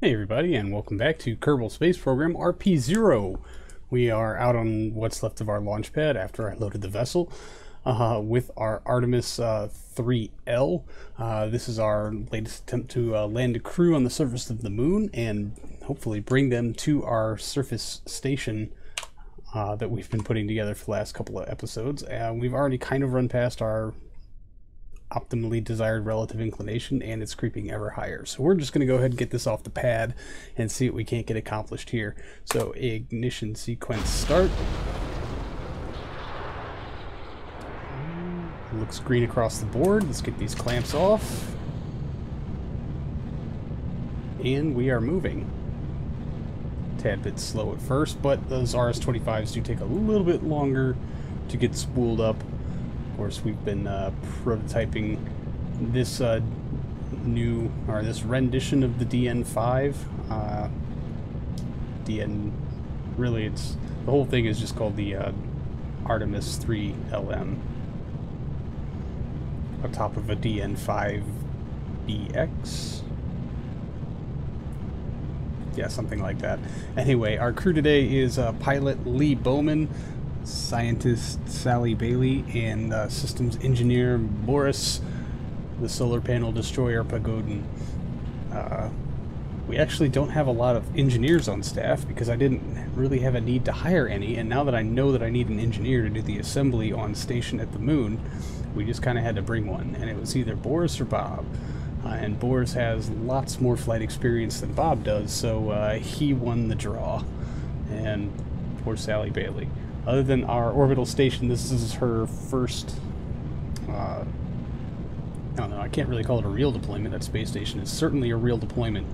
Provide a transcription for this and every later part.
Hey everybody, and welcome back to Kerbal Space Program RP-0. We are out on what's left of our launch pad after I loaded the vessel with our Artemis 3L. This is our latest attempt to land a crew on the surface of the moon and hopefully bring them to our surface station that we've been putting together for the last couple of episodes. We've already kind of run past our optimally desired relative inclination, and it's creeping ever higher. So we're just going to go ahead and get this off the pad and see what we can't get accomplished here. So ignition sequence start. Looks green across the board. Let's get these clamps off. And we are moving. Tad bit slow at first, but those RS-25s do take a little bit longer to get spooled up. Of course, we've been prototyping this this rendition of the DN5. Really, it's the whole thing is just called the Artemis 3LM. On top of a DN5BX. Yeah, something like that. Anyway, our crew today is pilot Lee Bowman, scientist Sally Bailey, and systems engineer Boris, the solar panel destroyer Pagodin. We actually don't have a lot of engineers on staff because I didn't really have a need to hire any, and now that I know that I need an engineer to do the assembly on station at the moon, we just kind of had to bring one, and it was either Boris or Bob. And Boris has lots more flight experience than Bob does, so he won the draw. And poor Sally Bailey. Other than our orbital station, this is her first, I don't know, I can't really call it a real deployment. That space station is certainly a real deployment,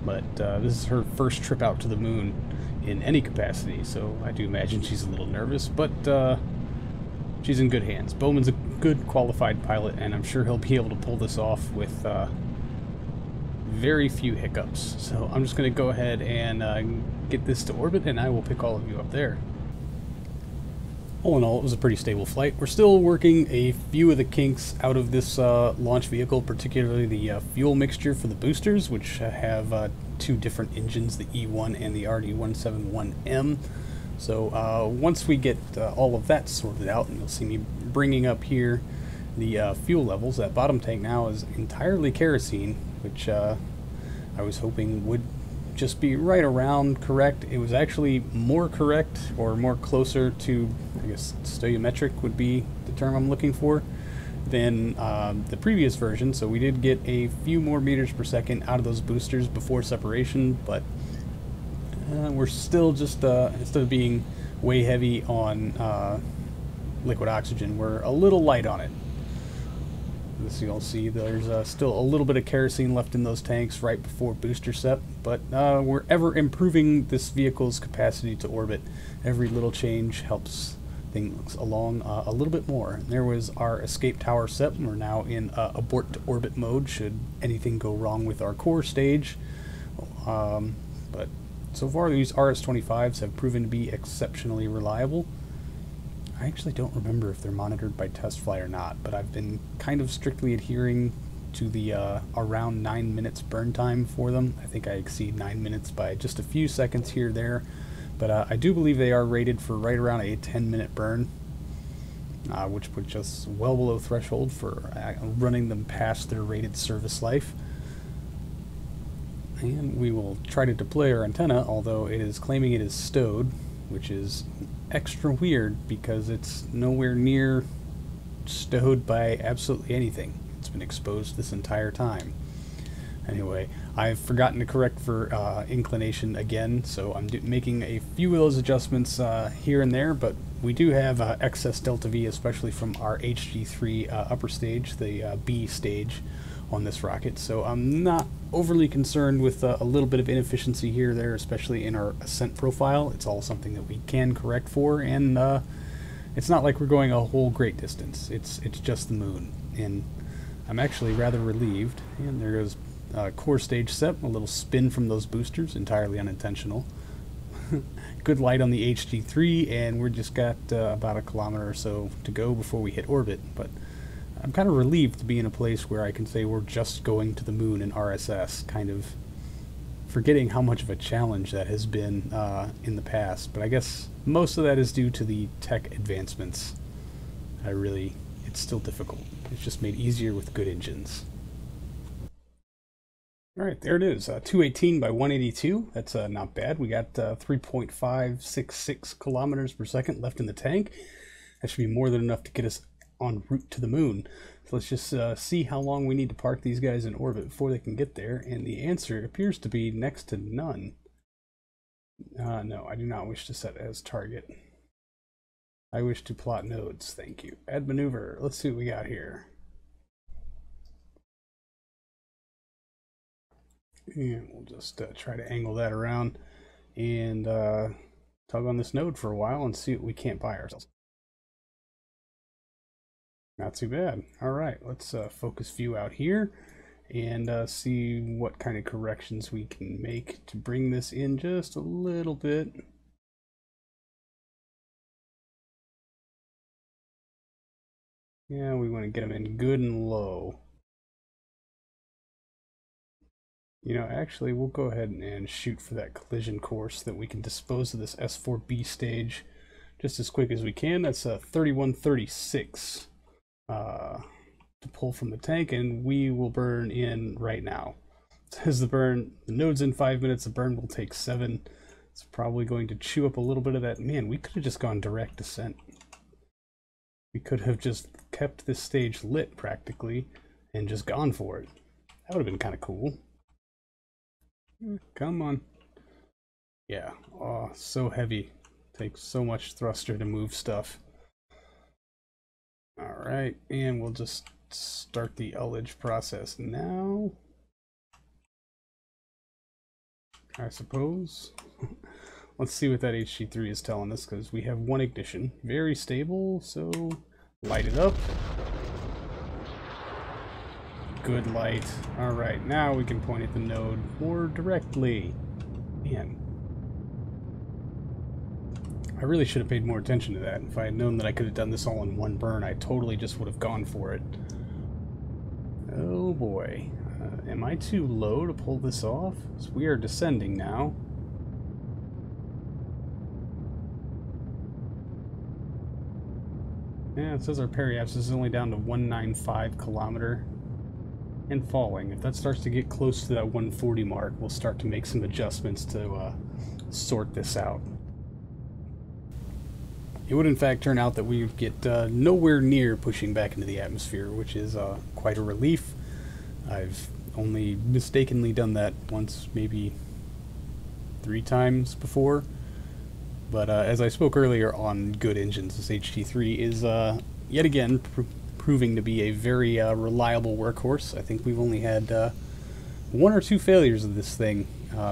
but this is her first trip out to the moon in any capacity, so I do imagine she's a little nervous, but she's in good hands. Bowman's a good qualified pilot, and I'm sure he'll be able to pull this off with very few hiccups. So I'm just going to go ahead and get this to orbit, and I will pick all of you up there. All in all, it was a pretty stable flight. We're still working a few of the kinks out of this launch vehicle, particularly the fuel mixture for the boosters, which have two different engines, the E1 and the RD-171M. So once we get all of that sorted out, and you'll see me bringing up here the fuel levels. That bottom tank now is entirely kerosene, which I was hoping would just be right around correct. It was actually more correct, or more closer to, I guess, stoichiometric would be the term I'm looking for, than the previous version. So we did get a few more meters per second out of those boosters before separation, but we're still just, instead of being way heavy on liquid oxygen, we're a little light on it. As you'll see, there's still a little bit of kerosene left in those tanks right before booster set, but we're ever improving this vehicle's capacity to orbit. Every little change helps things along a little bit more. There was our escape tower set. We're now in abort to orbit mode should anything go wrong with our core stage. But so far, these RS-25s have proven to be exceptionally reliable. I actually don't remember if they're monitored by test flight or not, but I've been kind of strictly adhering to the around 9 minutes burn time for them. I think I exceed 9 minutes by just a few seconds here or there, but I do believe they are rated for right around a 10-minute burn, which puts us well below threshold for running them past their rated service life. And we will try to deploy our antenna, although it is claiming it is stowed, which is extra weird because it's nowhere near stowed by absolutely anything. It's been exposed this entire time. Anyway, I've forgotten to correct for inclination again, so I'm making a few of those adjustments here and there, but we do have excess delta V, especially from our HG3 upper stage, the B stage on this rocket, so I'm not overly concerned with a little bit of inefficiency here or there, especially in our ascent profile. It's all something that we can correct for, and it's not like we're going a whole great distance. It's just the moon, and I'm actually rather relieved. And there goes core stage set, a little spin from those boosters, entirely unintentional. Good light on the HG3, and we're just got about a kilometer or so to go before we hit orbit, but I'm kind of relieved to be in a place where I can say we're just going to the moon in RSS, kind of forgetting how much of a challenge that has been in the past, but I guess most of that is due to the tech advancements. It's still difficult. It's just made easier with good engines. Alright, there it is, 218 by 182. That's not bad. We got 3.566 kilometers per second left in the tank. That should be more than enough to get us en route to the moon. So let's just see how long we need to park these guys in orbit before they can get there, and the answer appears to be next to none. No, I do not wish to set as target. I wish to plot nodes, thank you. Add maneuver, let's see what we got here. And we'll just try to angle that around and tug on this node for a while and see what we can't buy ourselves. Not too bad. All right, let's focus view out here and see what kind of corrections we can make to bring this in just a little bit. Yeah, we want to get them in good and low. You know, actually, we'll go ahead and shoot for that collision course so that we can dispose of this S4B stage just as quick as we can. That's 3136 to pull from the tank, and we will burn in right now. It says the node's in 5 minutes, the burn will take 7. It's probably going to chew up a little bit of that. Man, we could have just gone direct descent. We could have just kept this stage lit practically and just gone for it. That would have been kind of cool. Come on. Yeah, oh, so heavy. Takes so much thruster to move stuff. Alright, and we'll just start the ullage process now, I suppose. Let's see what that HG3 is telling us, because we have one ignition. Very stable, so light it up. Good light. Alright, now we can point at the node more directly. Man. I really should have paid more attention to that. If I had known that I could have done this all in one burn, I totally just would have gone for it. Oh boy. Am I too low to pull this off? So we are descending now. Yeah, it says our periapsis is only down to 195 kilometer and falling. If that starts to get close to that 140 mark, we'll start to make some adjustments to sort this out. It would in fact turn out that we would get nowhere near pushing back into the atmosphere, which is quite a relief. I've only mistakenly done that once, maybe 3 times before. But as I spoke earlier on good engines, this HG3 is yet again proving to be a very reliable workhorse. I think we've only had 1 or 2 failures of this thing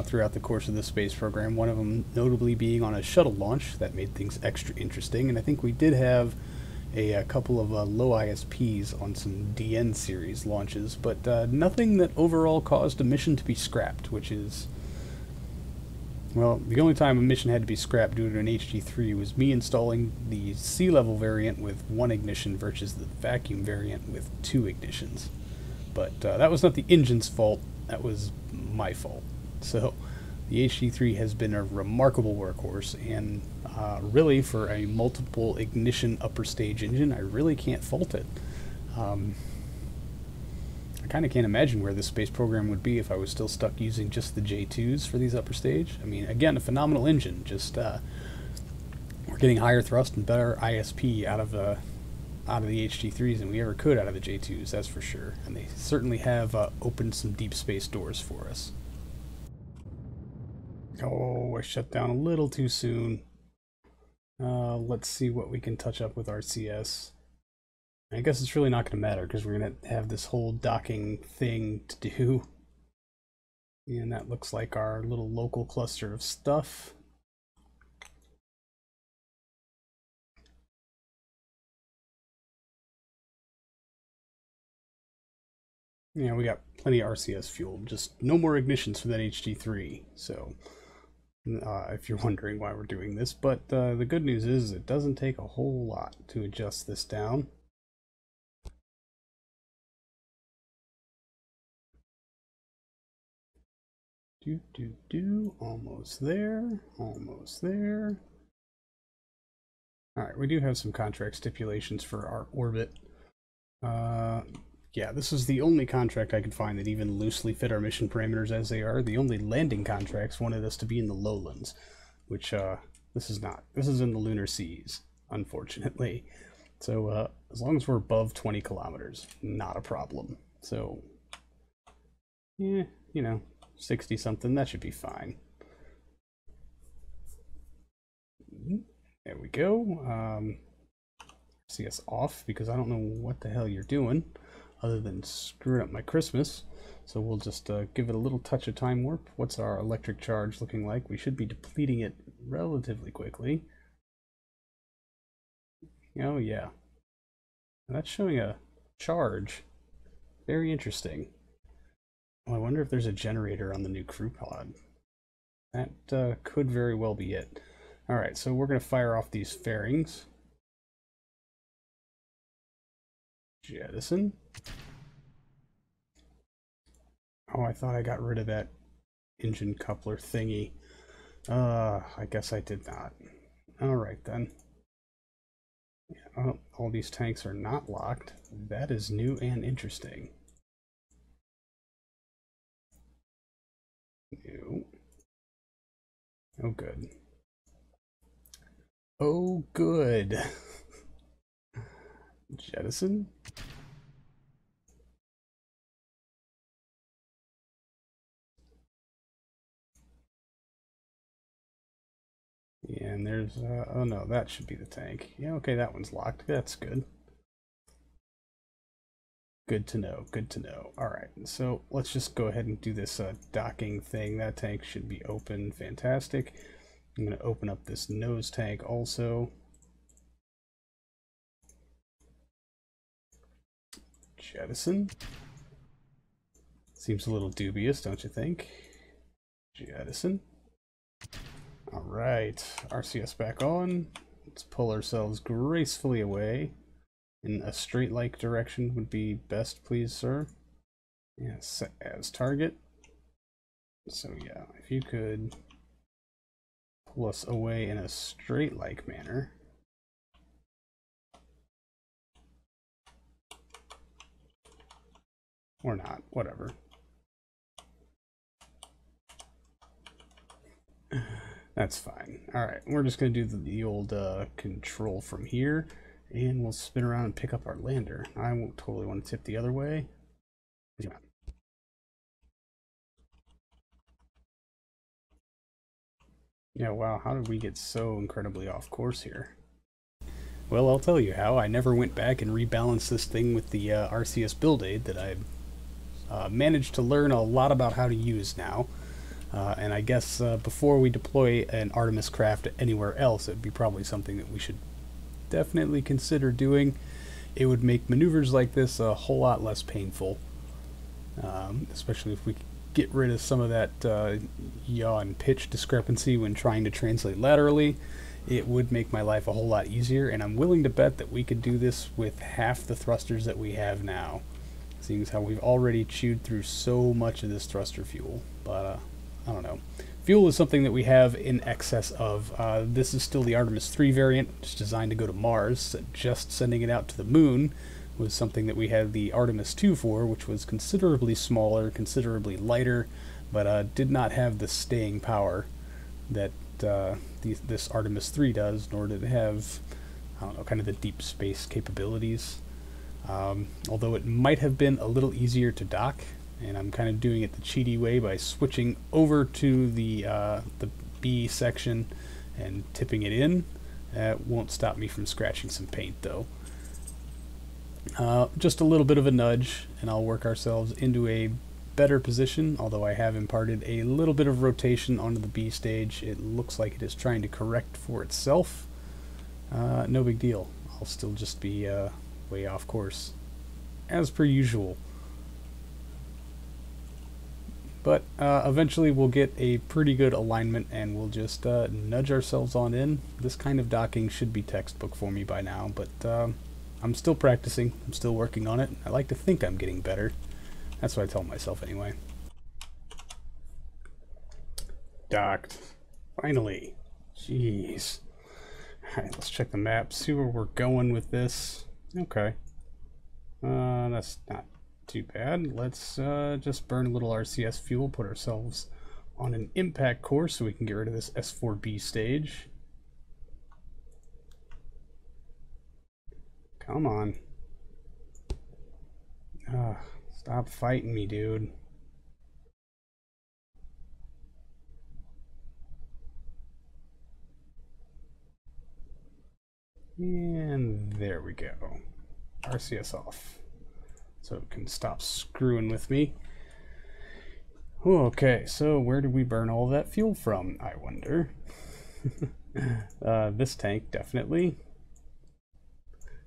throughout the course of this space program, one of them notably being on a shuttle launch. That made things extra interesting, and I think we did have a couple of low ISPs on some DN series launches, but nothing that overall caused a mission to be scrapped, which is, well, the only time a mission had to be scrapped due to an HG3 was me installing the sea level variant with 1 ignition versus the vacuum variant with 2 ignitions. But that was not the engine's fault, that was my fault. So the HG3 has been a remarkable workhorse, and really for a multiple ignition upper stage engine, I really can't fault it. I kind of can't imagine where this space program would be if I was still stuck using just the J2s for these upper stage. I mean, again, a phenomenal engine, just we're getting higher thrust and better ISP out of the HG3s than we ever could out of the J2s, that's for sure. And they certainly have opened some deep space doors for us. Oh, I shut down a little too soon. Let's see what we can touch up with RCS. I guess it's really not going to matter because we're going to have this whole docking thing to do. And that looks like our little local cluster of stuff. Yeah, we got plenty of RCS fuel, just no more ignitions for that HG3. So, if you're wondering why we're doing this, but the good news is it doesn't take a whole lot to adjust this down. Almost there. Almost there. Alright, we do have some contract stipulations for our orbit. Yeah, this is the only contract I could find that even loosely fit our mission parameters as they are. The only landing contracts wanted us to be in the lowlands, which this is not. This is in the lunar seas, unfortunately. So as long as we're above 20 kilometers, not a problem. So, yeah, you know, 60 something, that should be fine. There we go. See us off because I don't know what the hell you're doing other than screwing up my Christmas. So we'll just give it a little touch of time warp. What's our electric charge looking like? We should be depleting it relatively quickly. Oh yeah. And that's showing a charge. Very interesting. Oh, I wonder if there's a generator on the new crew pod. That could very well be it. Alright, so we're going to fire off these fairings. Jettison. Oh, I thought I got rid of that engine coupler thingy. I guess I did not. Alright then. Yeah, oh, all these tanks are not locked. That is new and interesting. New. Oh, good. Oh, good. Jettison. Yeah, and there's, oh no, that should be the tank. Yeah, okay, that one's locked. That's good. Good to know, good to know. Alright, so let's just go ahead and do this docking thing. That tank should be open. Fantastic. I'm going to open up this nose tank also. Jettison. Seems a little dubious, don't you think? Jettison. Alright, RCS back on. Let's pull ourselves gracefully away. In a straight-like direction would be best, please, sir. Yeah, set as target. So yeah, if you could pull us away in a straight-like manner. Or not, whatever. That's fine. Alright, we're just going to do the old control from here, and we'll spin around and pick up our lander. I won't totally want to tip the other way. Yeah, wow, how did we get so incredibly off course here? Well, I'll tell you how. I never went back and rebalanced this thing with the RCS build aid that I've managed to learn a lot about how to use now. And I guess before we deploy an Artemis craft anywhere else, it would be probably something that we should definitely consider doing. It would make maneuvers like this a whole lot less painful, especially if we get rid of some of that yaw and pitch discrepancy when trying to translate laterally. It would make my life a whole lot easier, and I'm willing to bet that we could do this with half the thrusters that we have now, seeing as how we've already chewed through so much of this thruster fuel. But I don't know. Fuel is something that we have in excess of. This is still the Artemis 3 variant, which is designed to go to Mars. Just sending it out to the moon was something that we had the Artemis 2 for, which was considerably smaller, considerably lighter, but did not have the staying power that this Artemis 3 does, nor did it have, I don't know, kind of the deep space capabilities. Although it might have been a little easier to dock, and I'm kind of doing it the cheaty way by switching over to the B section and tipping it in. That won't stop me from scratching some paint, though. Just a little bit of a nudge, and I'll work ourselves into a better position, although I have imparted a little bit of rotation onto the B stage. It looks like it is trying to correct for itself. No big deal. I'll still just be way off course, as per usual. But eventually we'll get a pretty good alignment, and we'll just nudge ourselves on in. This kind of docking should be textbook for me by now, but I'm still practicing. I'm still working on it. I like to think I'm getting better. That's what I tell myself anyway. docked. Finally. Jeez. Alright, let's check the map, see where we're going with this. Okay. That's not too bad. Let's just burn a little RCS fuel, put ourselves on an impact course so we can get rid of this S4B stage. Come on. Stop fighting me, dude. And there we go. RCS off. So it can stop screwing with me. Okay, so where did we burn all that fuel from, I wonder? This tank, definitely.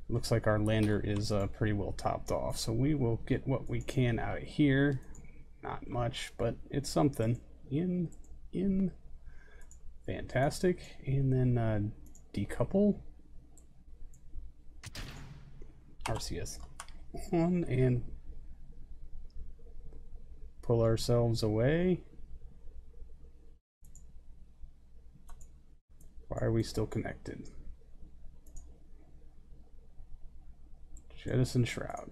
Looks like our lander is pretty well topped off, so we will get what we can out of here. Not much, but it's something. In. Fantastic. And then decouple. RCS on and pull ourselves away. Why are we still connected? Jettison shroud.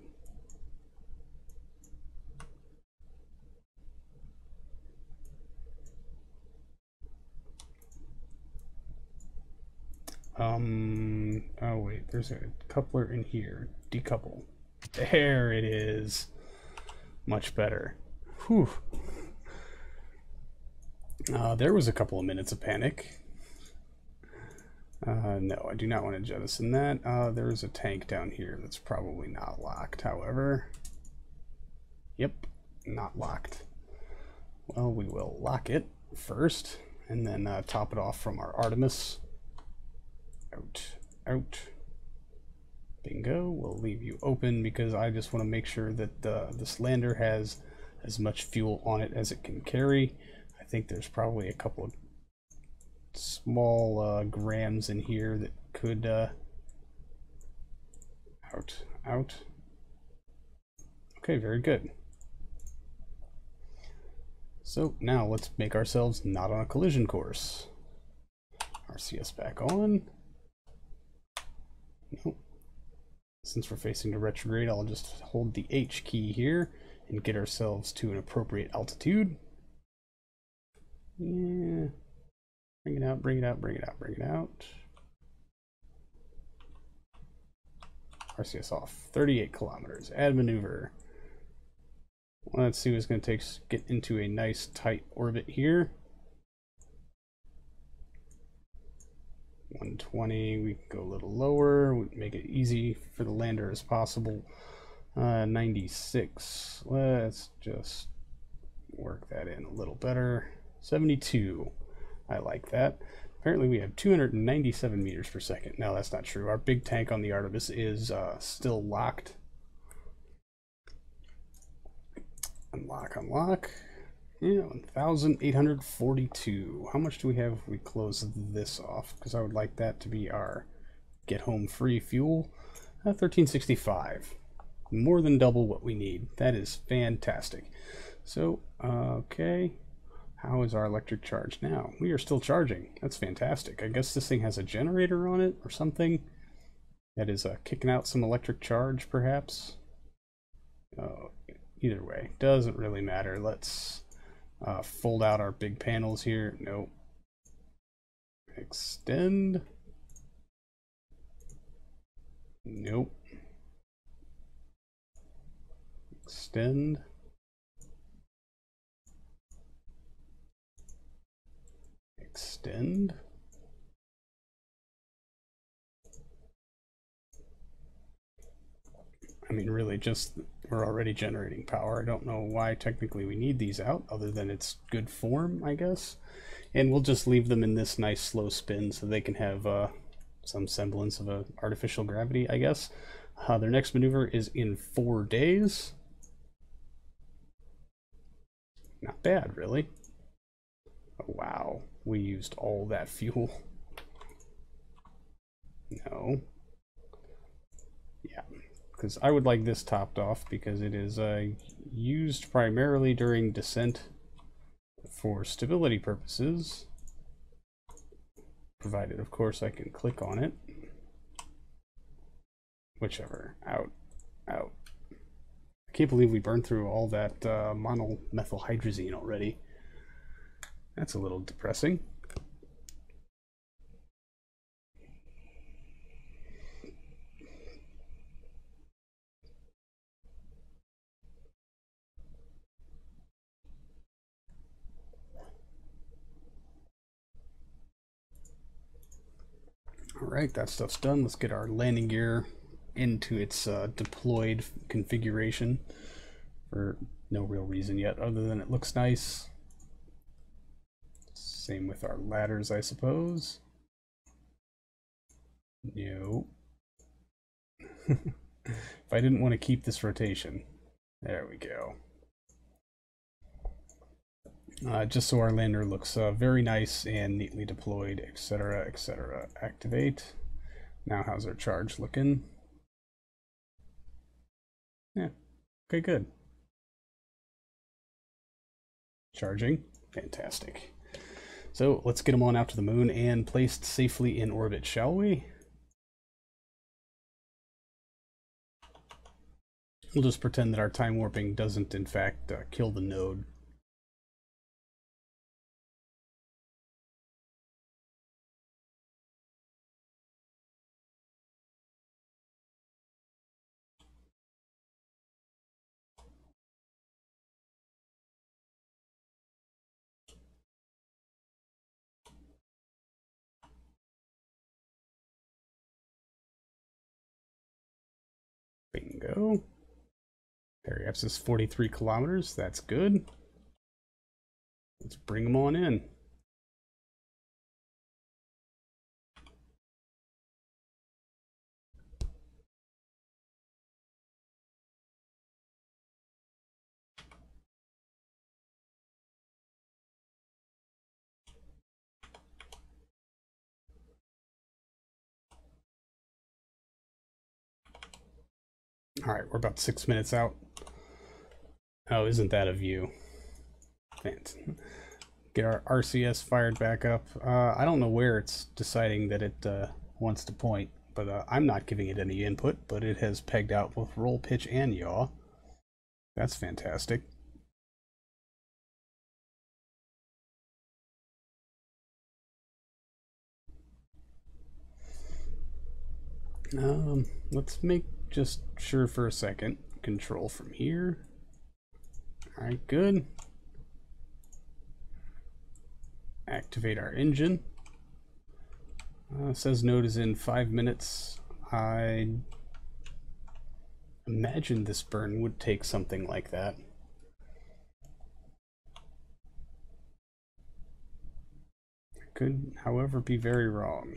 Oh wait, there's a coupler in here. Decouple. There it is. Much better. Whew. There was a couple of minutes of panic. No, I do not want to jettison that. There is a tank down here that's probably not locked, however. Yep, not locked. Well, we will lock it first, and then top it off from our Artemis. Out. Bingo. We'll leave you open because I just want to make sure that this lander has as much fuel on it as it can carry. I think there's probably a couple of small grams in here that could out. Okay, very good. So now let's make ourselves not on a collision course. RCS back on. Nope. Since we're facing the retrograde, I'll just hold the H key here and get ourselves to an appropriate altitude. Yeah. Bring it out. RCS off. 38 kilometers. Add maneuver. Let's see what it's going to take to get into a nice tight orbit here. 120. We can go a little lower. We make it easy for the lander as possible. 96. Let's just work that in a little better. 72. I like that. Apparently we have 297 meters per second. No, that's not true. Our big tank on the Artemis is still locked. Unlock. Yeah, 1,842. How much do we have if we close this off? Because I would like that to be our get home free fuel. 1365. More than double what we need. That is fantastic. So, okay. How is our electric charge now? We are still charging. That's fantastic. I guess this thing has a generator on it or something that is kicking out some electric charge, perhaps. Either way, doesn't really matter. Let's fold out our big panels here. Nope. Extend. Nope. Extend. Extend. I mean, really, just we're already generating power. I don't know why technically we need these out, other than it's good form, I guess. And we'll just leave them in this nice slow spin so they can have some semblance of a artificial gravity, I guess. Their next maneuver is in 4 days. Not bad, really. Oh, wow, we used all that fuel. No. Yeah, because I would like this topped off because it is used primarily during descent. For stability purposes, provided of course I can click on it, whichever, out. I can't believe we burned through all that monomethylhydrazine already. That's a little depressing. Alright, that stuff's done. Let's get our landing gear into its deployed configuration for no real reason yet, other than it looks nice. Same with our ladders, I suppose. No. If I didn't want to keep this rotation. There we go. Just so our lander looks very nice and neatly deployed, etc., etc. Activate. Now how's our charge looking? Yeah, okay, good. Charging, fantastic. So let's get them on out to the moon and placed safely in orbit, shall we? We'll just pretend that our time warping doesn't in fact kill the node. Bingo. Periapsis is 43 kilometers. That's good. Let's bring them on in. All right, we're about 6 minutes out. Oh, isn't that a view? Fantastic. Get our RCS fired back up. I don't know where it's deciding that it wants to point, but I'm not giving it any input, but it has pegged out both roll, pitch, and yaw. That's fantastic. Let's make just sure for a second. Control from here. All right, good. Activate our engine. Says node is in 5 minutes. I imagine this burn would take something like that. I could, however, be very wrong.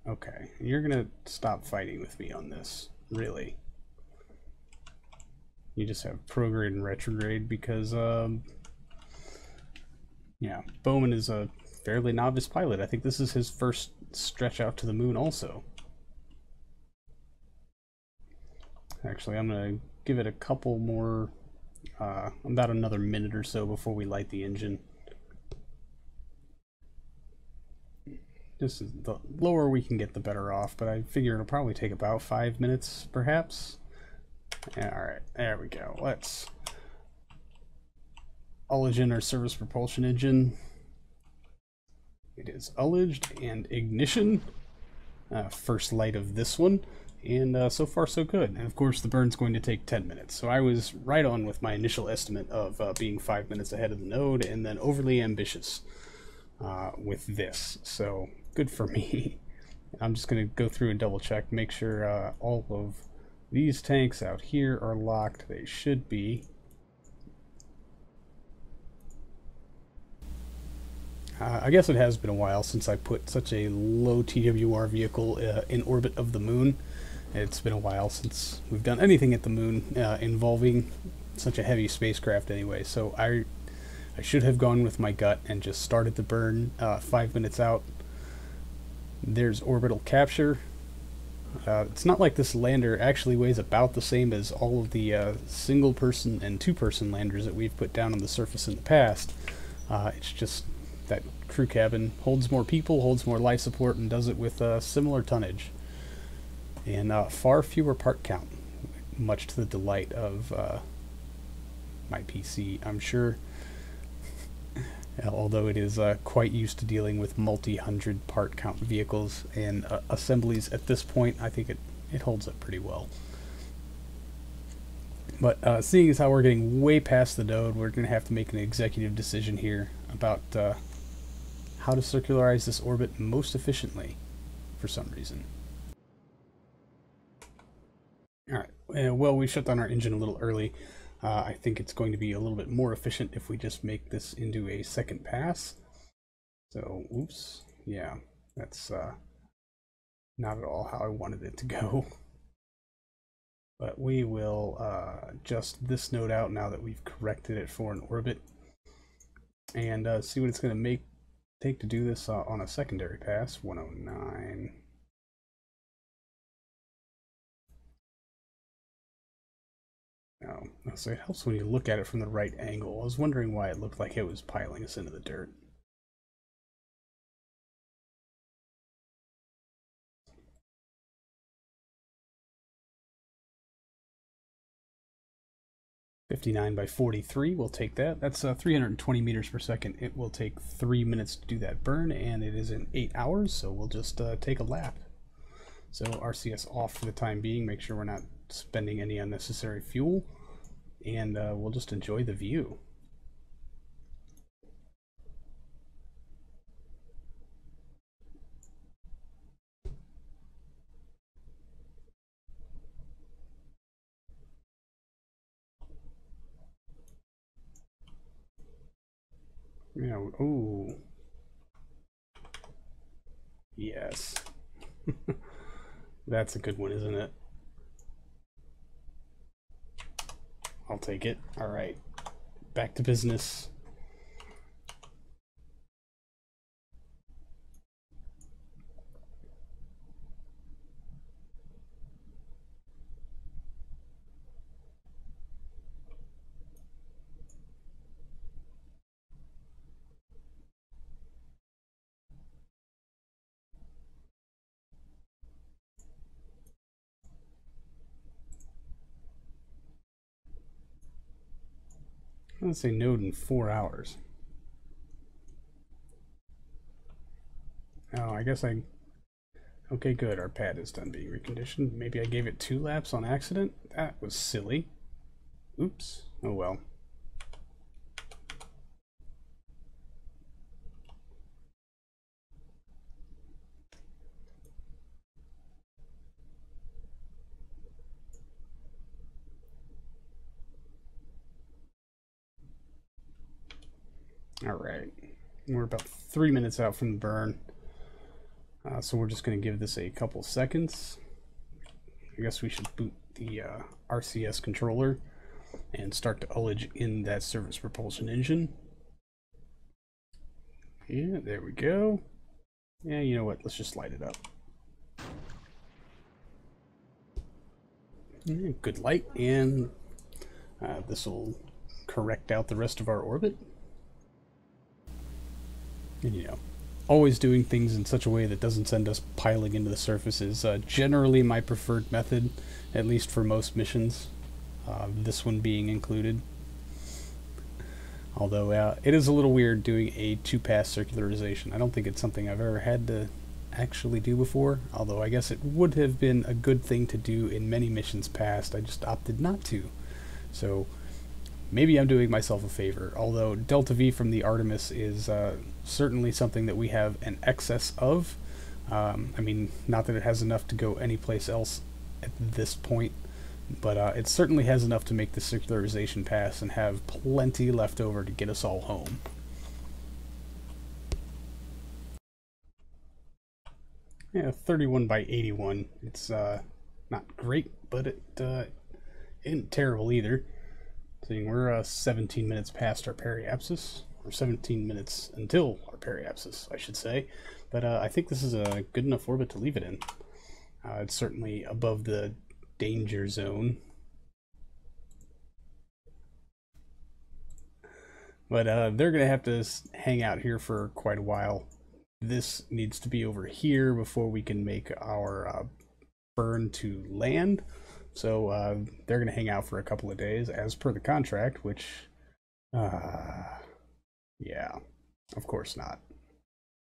Okay, you're gonna stop fighting with me on this, really. You just have prograde and retrograde because, yeah, Bowman is a fairly novice pilot. I think this is his first stretch out to the moon also. Actually, I'm gonna give it a couple more, about another minute or so before we light the engine. This is the lower we can get, the better off, but I figure it'll probably take about 5 minutes, perhaps. Alright, there we go. Let's ullage our service propulsion engine. It is ullaged and ignition. First light of this one, and so far so good. And of course the burn's going to take 10 minutes, so I was right on with my initial estimate of being 5 minutes ahead of the node, and then overly ambitious with this. So good for me. I'm just going to go through and double check, make sure all of these tanks out here are locked. They should be. I guess it has been a while since I put such a low TWR vehicle in orbit of the moon. It's been a while since we've done anything at the moon involving such a heavy spacecraft anyway, so I should have gone with my gut and just started the burn 5 minutes out. There's orbital capture. It's not like this lander actually weighs about the same as all of the single-person and two-person landers that we've put down on the surface in the past. It's just that crew cabin holds more people, holds more life support, and does it with similar tonnage. And far fewer part count, much to the delight of my PC, I'm sure. Although it is quite used to dealing with multi-hundred part count vehicles and assemblies at this point, I think it holds up pretty well. But seeing as how we're getting way past the node, we're going to have to make an executive decision here about how to circularize this orbit most efficiently for some reason. Alright, well, we shut down our engine a little early. I think it's going to be a little bit more efficient if we just make this into a second pass. So, oops, yeah, that's not at all how I wanted it to go. But we will adjust this node out now that we've corrected it for an orbit, and see what it's going to take to do this on a secondary pass. 109. Oh, so it helps when you look at it from the right angle. I was wondering why it looked like it was piling us into the dirt. .59 by 43, we'll take that. That's 320 meters per second. It will take 3 minutes to do that burn, and it is in 8 hours, so we'll just take a lap. So RCS off for the time being, make sure we're not spending any unnecessary fuel, and we'll just enjoy the view. You know, ooh. Yes. That's a good one, isn't it? I'll take it. All right. Back to business. Let's say node in 4 hours. Oh, I guess okay, good. Our pad is done being reconditioned. Maybe I gave it 2 laps on accident? That was silly. Oops. Oh well. All right. We're about 3 minutes out from the burn. So we're just going to give this a couple seconds. I guess we should boot the RCS controller and start to ullage in that service propulsion engine. Yeah, there we go. Yeah, you know what? Let's just light it up. Yeah, good light, and this will correct out the rest of our orbit. And you know, always doing things in such a way that doesn't send us piling into the surface is generally my preferred method, at least for most missions, this one being included. Although it is a little weird doing a 2-pass circularization. I don't think it's something I've ever had to actually do before, although I guess it would have been a good thing to do in many missions past. I just opted not to. So maybe I'm doing myself a favor, although Delta V from the Artemis is certainly something that we have an excess of. I mean, not that it has enough to go anyplace else at this point, but it certainly has enough to make the circularization pass and have plenty left over to get us all home. Yeah, 31 by 81. It's not great, but it isn't terrible either. Seeing we're 17 minutes past our periapsis, or 17 minutes until our periapsis, I should say. But I think this is a good enough orbit to leave it in. It's certainly above the danger zone. But they're going to have to hang out here for quite a while. This needs to be over here before we can make our burn to land. So they're going to hang out for a couple of days as per the contract, which, yeah, of course not.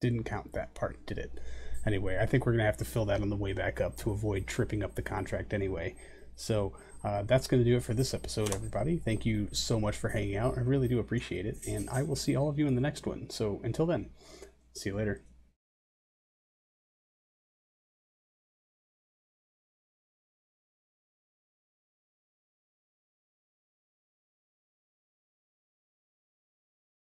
Didn't count that part, did it? Anyway, I think we're going to have to fill that on the way back up to avoid tripping up the contract anyway. So that's going to do it for this episode, everybody. Thank you so much for hanging out. I really do appreciate it. And I will see all of you in the next one. So until then, see you later.